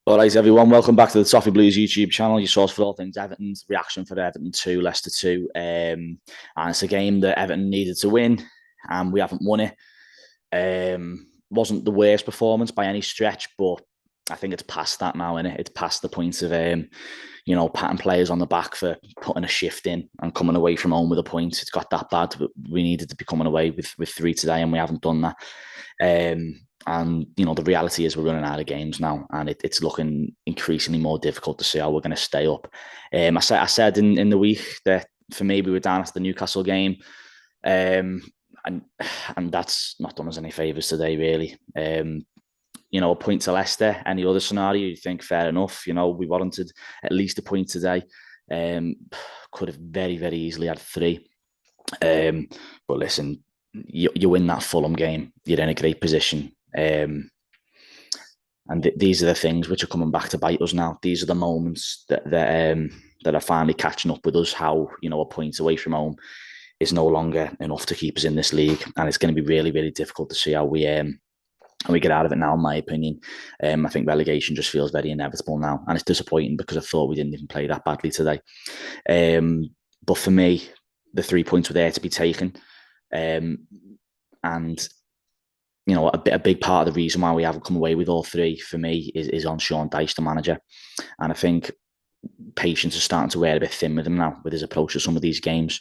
All right, everyone, welcome back to the Toffee Blues YouTube channel, your source for all things Everton's reaction for Everton 2, Leicester 2. And it's a game that Everton needed to win, and we haven't won it. Wasn't the worst performance by any stretch, but I think it's past that now, innit? It's past the point of, patting players on the back for putting a shift in and coming away from home with a point. It's got that bad, but we needed to be coming away with 3 today, and we haven't done that. And, the reality is we're running out of games now, and it's looking increasingly more difficult to see how we're going to stay up. I said in the week that for me, we were down after the Newcastle game, and that's not done us any favours today, really. A point to Leicester, any other scenario, you think fair enough. We warranted at least a point today. Could have very, very easily had 3. But listen, you win that Fulham game, you're in a great position. And these are the things which are coming back to bite us now. These are the moments that are finally catching up with us. How a point away from home is no longer enough to keep us in this league, and it's going to be really, really difficult to see how we get out of it now. In my opinion, I think relegation just feels very inevitable now, and it's disappointing because I thought we didn't even play that badly today. But for me, the 3 points were there to be taken, and a big part of the reason why we haven't come away with all 3 for me is on Sean Dyche, the manager. And I think patience is starting to wear a bit thin with him now with his approach to some of these games.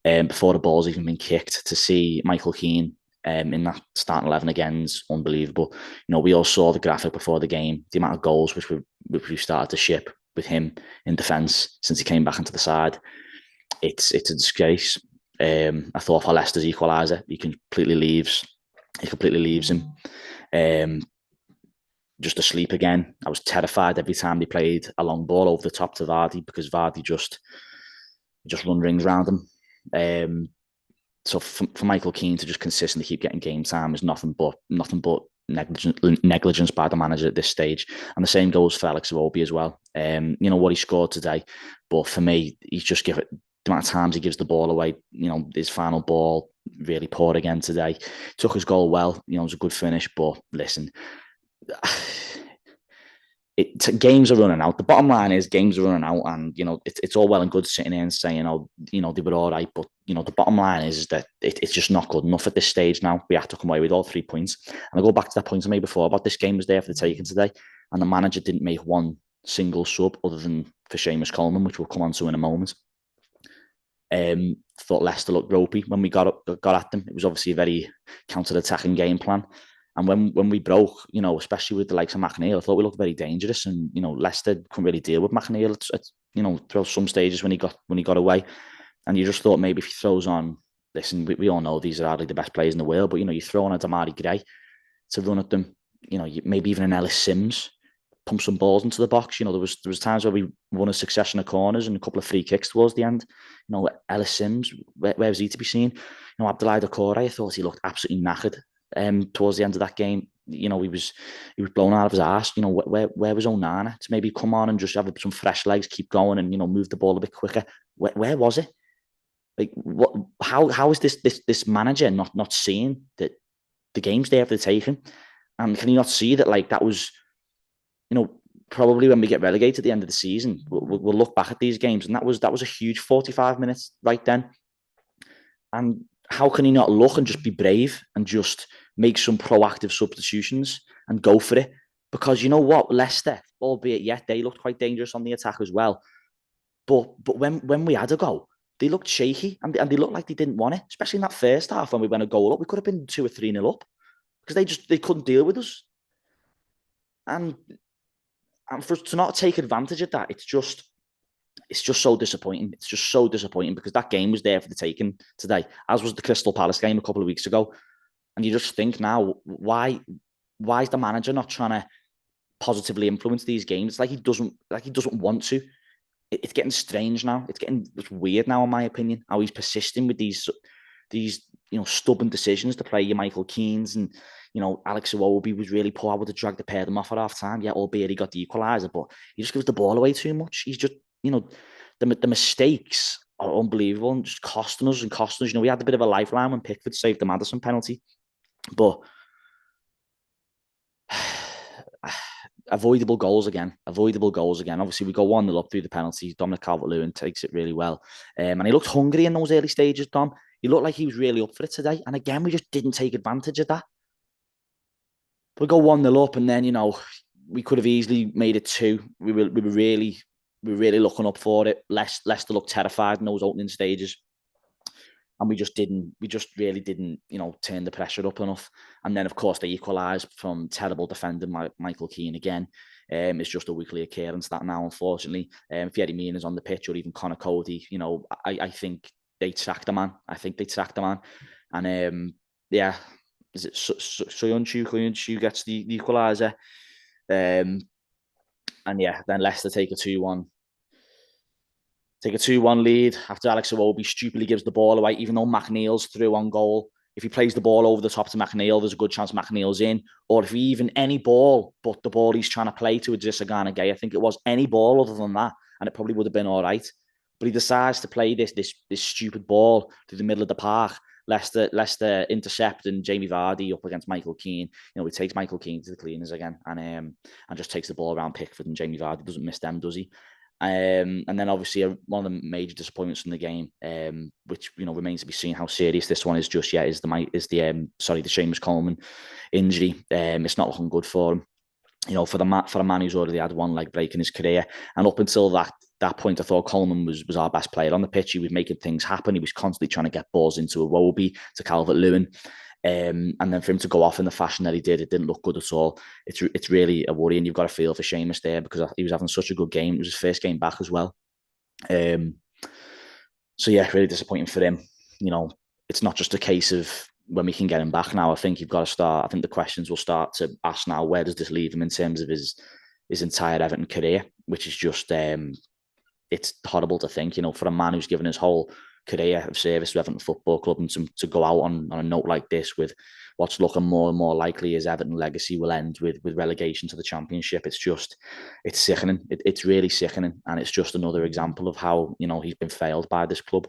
Before the ball's even been kicked, to see Michael Keane in that starting 11 again is unbelievable. We all saw the graphic before the game, the amount of goals which we've started to ship with him in defence since he came back into the side. It's a disgrace. I thought for Leicester's equaliser, he completely leaves him just asleep again. I was terrified every time they played a long ball over the top to Vardy, because Vardy just run rings around him. So for Michael Keane to just consistently keep getting game time is nothing but negligence by the manager at this stage. And the same goes for Alex Iwobi as well. What he scored today, but for me, he's just given the amount of times he gives the ball away. His final ball, really poor again today. Took his goal well. It was a good finish, but listen, games are running out. The bottom line is games are running out, and it's all well and good sitting here and saying, they were all right, but the bottom line is that it's just not good enough at this stage now. We have to come away with all 3 points. And I go back to that point I made before about this game was there for the taking today, and the manager didn't make one single sub other than for Seamus Coleman, which we'll come on to in a moment. Thought Leicester looked ropey when we got at them. It was obviously a very counter-attacking game plan. And when we broke, especially with the likes of McNeil, I thought we looked very dangerous. And Leicester couldn't really deal with McNeil throughout some stages when he got away. And you just thought maybe if he throws on, listen, we all know these are hardly the best players in the world, but you throw on a Damari Gray to run at them. Maybe even an Ellis Sims, pump some balls into the box. There was times where we won a succession of corners and a couple of free kicks towards the end. Ellis Sims, where was he to be seen? Abdoulaye Doucouré, I thought he looked absolutely knackered. Towards the end of that game, he was blown out of his arse. Where was Onana to maybe come on and just have some fresh legs, keep going, and move the ball a bit quicker? Where was it? Like, what? How is this manager not seeing that the game's there for the taking? And can he not see that that was, probably when we get relegated at the end of the season, we'll look back at these games, and that was a huge 45 minutes right then. And how can he not look and just be brave and just make some proactive substitutions and go for it? Because you know what, Leicester, albeit they looked quite dangerous on the attack as well. But when we had a go, they looked shaky, and they looked like they didn't want it, especially in that first half when we went a goal up. We could have been 2 or 3-0 up because they couldn't deal with us. And for us to not take advantage of that, it's just so disappointing. It's just so disappointing because that game was there for the taking today, as was the Crystal Palace game a couple of weeks ago. And you just think now, why is the manager not trying to positively influence these games? It's like he doesn't want to. It's getting strange now. It's weird now, in my opinion, how he's persisting with these stubborn decisions to play your Michael Keanes and Alex Iwobi was really poor. I would have dragged the pair of them off at half time. Yeah, albeit he got the equaliser, but he just gives the ball away too much. He's just the mistakes are unbelievable and just costing us. We had a bit of a lifeline when Pickford saved the Maddison penalty, but avoidable goals again. Avoidable goals again. Obviously, we go 1-0 up through the penalties. Dominic Calvert-Lewin takes it really well. And he looked hungry in those early stages, Dom. He looked like he was really up for it today. And again, we just didn't take advantage of that. We go 1-0 up, and then, we could have easily made it 2. We were really looking up for it. Leicester looked terrified in those opening stages. And we just really didn't, turn the pressure up enough. And then, of course, they equalised from terrible defending Michael Keane again. It's just a weekly occurrence that now, unfortunately. Thierry Mina's on the pitch, or even Connor Cody, I think they tracked the man. And is it Soyuncu gets the equaliser. And then Leicester take a 2-1. Take a 2-1 lead after Alex Iwobi stupidly gives the ball away, even though McNeil's through on goal. If he plays the ball over the top to McNeil, there's a good chance McNeil's in. Or if he even any ball, but the ball he's trying to play to Idrissa Gana Gueye, I think it was any ball other than that, and it probably would have been all right. But he decides to play this stupid ball through the middle of the park. Leicester intercept, and Jamie Vardy up against Michael Keane. He takes Michael Keane to the cleaners again, and just takes the ball around Pickford, and Jamie Vardy doesn't miss them, does he? And then obviously one of the major disappointments from the game, which remains to be seen how serious this one is just yet, is the Seamus Coleman injury. It's not looking good for him. For a man who's already had one leg break in his career, and up until that point, I thought Coleman was our best player on the pitch. He was making things happen. He was constantly trying to get balls into Iwobi, to Calvert-Lewin. And then for him to go off in the fashion that he did, it didn't look good at all. It's really a worry, and you've got to feel for Seamus there, because he was having such a good game. It was his first game back as well. So yeah, really disappointing for him. It's not just a case of when we can get him back now. I think you've got to start. I think the questions will start to ask now, where does this leave him in terms of his entire Everton career, which is just it's horrible to think. For a man who's given his whole career of service to Everton Football Club, and to go out on a note like this, with what's looking more and more likely as Everton legacy will end with relegation to the Championship. It's sickening. It's really sickening, and it's just another example of how he's been failed by this club.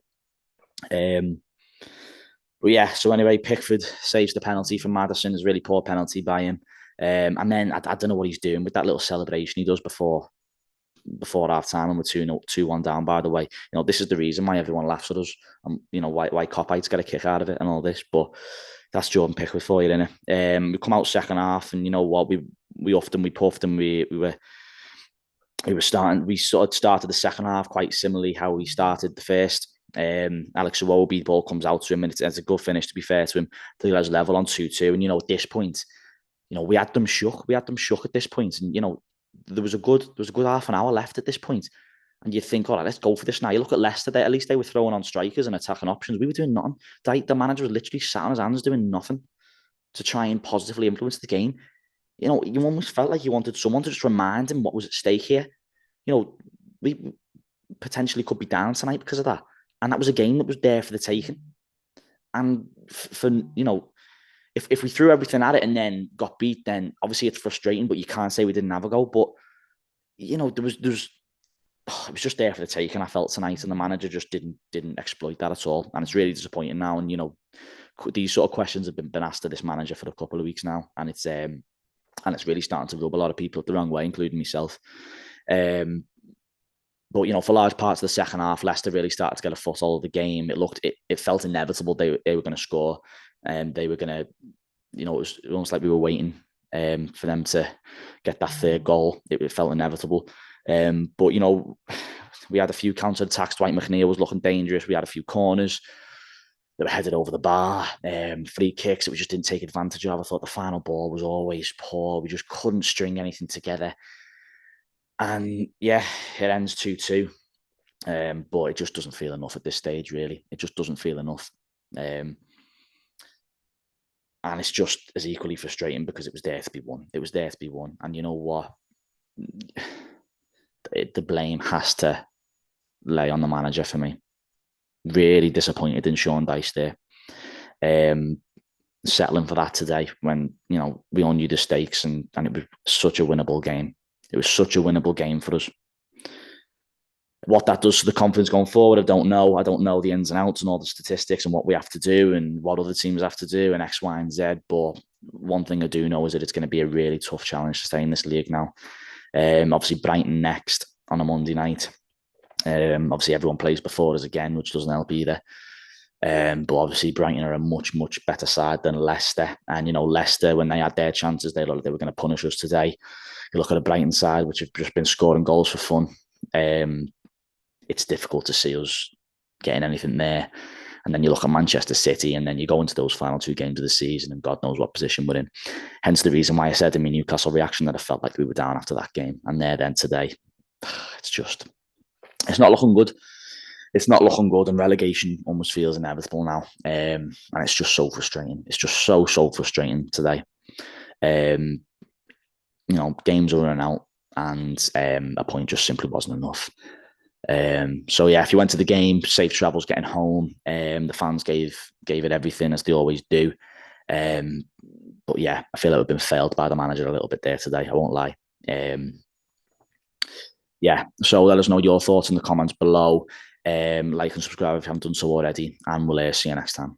But yeah, so anyway, Pickford saves the penalty from Maddison. It's a really poor penalty by him. And then I don't know what he's doing with that little celebration he does before half time, and we're 2-1 down, by the way. This is the reason why everyone laughs at us, and why Copites get a kick out of it and all this. But that's Jordan Pickford for you, innit? We come out second half, and we puffed, and we sort of started the second half quite similarly how we started the first. Alex Iwobi, the ball comes out to him, and it's a good finish, to be fair to him. Till he has level on 2-2, and at this point, we had them shook. We had them shook at this point, and there was a good half an hour left at this point, and you think, all right, let's go for this now. You look at Leicester, at least they were throwing on strikers and attacking options. We were doing nothing. The manager was literally sat on his hands doing nothing to try and positively influence the game. You almost felt like you wanted someone to just remind him what was at stake here. We potentially could be down tonight because of that. And that was a game that was there for the taking. And if we threw everything at it and then got beat, then obviously it's frustrating, but you can't say we didn't have a go. But, it was just there for the taking, I felt, tonight, and the manager just didn't exploit that at all. And it's really disappointing now. And, these sort of questions have been asked to this manager for a couple of weeks now. And it's really starting to rub a lot of people the wrong way, including myself. But, for large parts of the second half, Leicester really started to get a foothold of the game. It felt inevitable they were going to score. And they were going to, it was almost like we were waiting for them to get that third goal. It felt inevitable. But, we had a few counter-attacks. Dwight McNeil was looking dangerous. We had a few corners that were headed over the bar. Free kicks that we just didn't take advantage of. I thought the final ball was always poor. We just couldn't string anything together. And yeah, it ends 2-2. But it just doesn't feel enough at this stage, really. It just doesn't feel enough. And it's just as equally frustrating because it was there to be won. It was there to be won. And you know what? The blame has to lay on the manager for me. Really disappointed in Sean Dyche there. Settling for that today when, we all knew the stakes, and it was such a winnable game. It was such a winnable game for us. What that does to the confidence going forward, I don't know. I don't know the ins and outs and all the statistics and what we have to do and what other teams have to do and X, Y, and Z. But one thing I do know is that it's going to be a really tough challenge to stay in this league now. Obviously, Brighton next on a Monday night. Obviously, everyone plays before us again, which doesn't help either. But obviously, Brighton are a much, much better side than Leicester. And, Leicester, when they had their chances, they looked like they were going to punish us today. You look at the Brighton side, which have just been scoring goals for fun. It's difficult to see us getting anything there. And then you look at Manchester City, and then you go into those final 2 games of the season, and God knows what position we're in. Hence the reason why I said in my Newcastle reaction that I felt like we were down after that game. And there then today, it's not looking good. It's not looking good, and relegation almost feels inevitable now. And it's just so frustrating. It's just so frustrating today. Games are running out, and a point just simply wasn't enough. So yeah, if you went to the game, safe travels getting home. The fans gave it everything, as they always do. But yeah, I feel like we've been failed by the manager a little bit there today. I won't lie. Yeah, so let us know your thoughts in the comments below. Like and subscribe if you haven't done so already, and we'll see you next time.